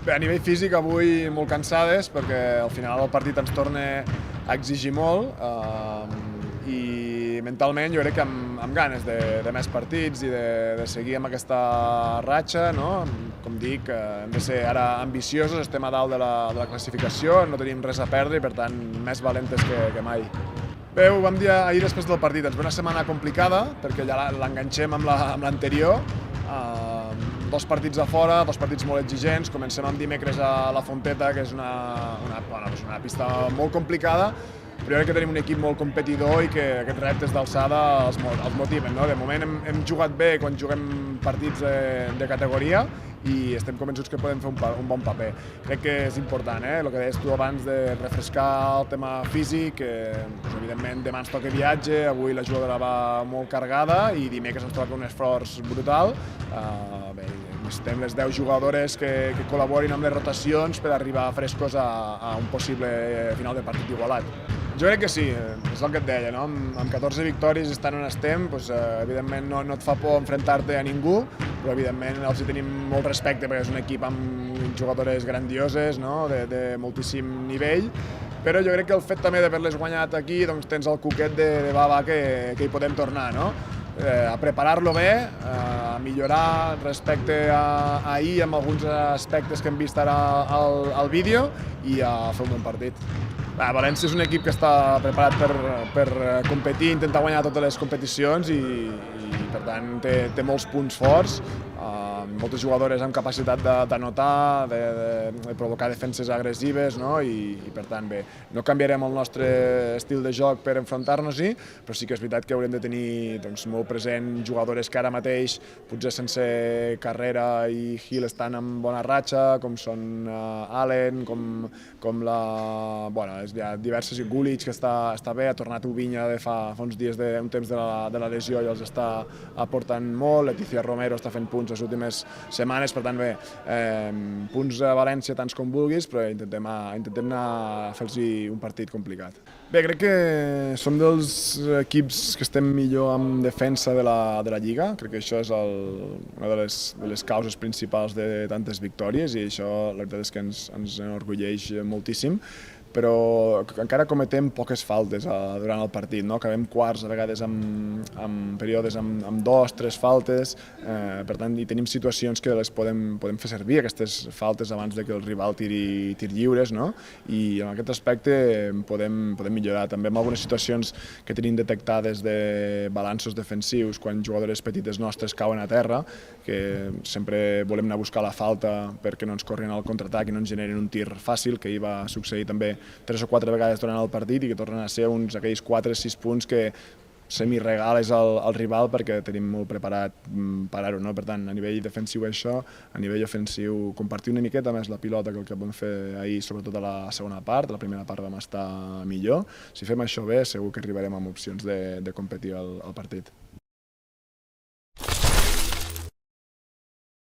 Bé, a nivell físic avui molt cansades perquè al final el partit ens torna a exigir molt i mentalment jo crec que amb ganes de més partits i de seguir amb aquesta ratxa, no? Com dic, hem de ser ara ambiciosos, estem a dalt de la classificació, no tenim res a perdre i per tant més valentes que mai. Bé, ho vam dir ahir després del partit, ens ve una setmana complicada perquè ja l'enganxem amb l'anterior. Dos partits a fora, dos partits molt exigents, comencem amb dimecres a la Fonteta, que és una pista molt complicada, però jo crec que tenim un equip molt competidor i que aquests reptes d'alçada els motiven. De moment hem jugat bé quan juguem partits de categoria i estem convençuts que podem fer un bon paper. Crec que és important, el que deies tu abans de refrescar el tema físic, evidentment demà ens toca viatge, avui la jugadora va molt carregada i dimecres ens toca un esforç brutal. Necessitem les 10 jugadores que col·laborin amb les rotacions per arribar frescos a un possible final de partit igualat. Jo crec que sí, és el que et deia, no? Amb 14 victòries estant on estem, evidentment no et fa por enfrontar-te a ningú, però evidentment els hi tenim molt respecte perquè és un equip amb jugadores grandioses, no? De moltíssim nivell, però jo crec que el fet també d'haver-les guanyat aquí doncs tens el cuquet de va que hi podem tornar, no? A preparar-lo bé, a millorar respecte a ahir amb alguns aspectes que hem vist ara al vídeo i a fer un bon partit. València és un equip que està preparat per competir, intentar guanyar totes les competicions i per tant té molts punts forts, moltes jugadores amb capacitat d'anotar, de provocar defenses agressives, no? I per tant bé, no canviarem el nostre estil de joc per enfrontar-nos-hi, però sí que és veritat que haurem de tenir molt present jugadores que ara mateix, potser sense carrera i Gil estan en bona ratxa, com són Allen, com hi ha diverses, Gulic, que està bé, ha tornat Ubinya de fa uns dies d'un temps de la lesió i els està aportant molt, Leticia Romero està fent punts les últimes setmanes, per tant bé, punts a València tants com vulguis, però intentem anar a fer-los un partit complicat. Bé, crec que som dels equips que estem millor en defensa de la Lliga, crec que això és una de les causes principals de tantes victòries i això la veritat és que ens enorgulleix moltíssim, però encara cometem poques faltes durant el partit, no? Acabem quarts a vegades amb períodes amb 2 o 3 faltes, per tant hi tenim situacions que les podem fer servir, aquestes faltes abans que el rival tiri lliures, no? I en aquest aspecte podem millorar. També en algunes situacions que tenim detectades de balanços defensius, quan jugadores petites nostres cauen a terra, que sempre volem anar a buscar la falta perquè no ens corrin al contraatac i no ens generin un tir fàcil, que hi va succeir també 3 o 4 vegades durant el partit i que tornen a ser aquells 4 o 6 punts que semi-regales al rival perquè tenim molt preparat parar-ho, no? Per tant, a nivell defensiu això, a nivell ofensiu compartir una miqueta més la pilota que el que vam fer ahir, sobretot a la segona part, a la primera part vam estar millor. Si fem això bé, segur que arribarem amb opcions de competir al partit.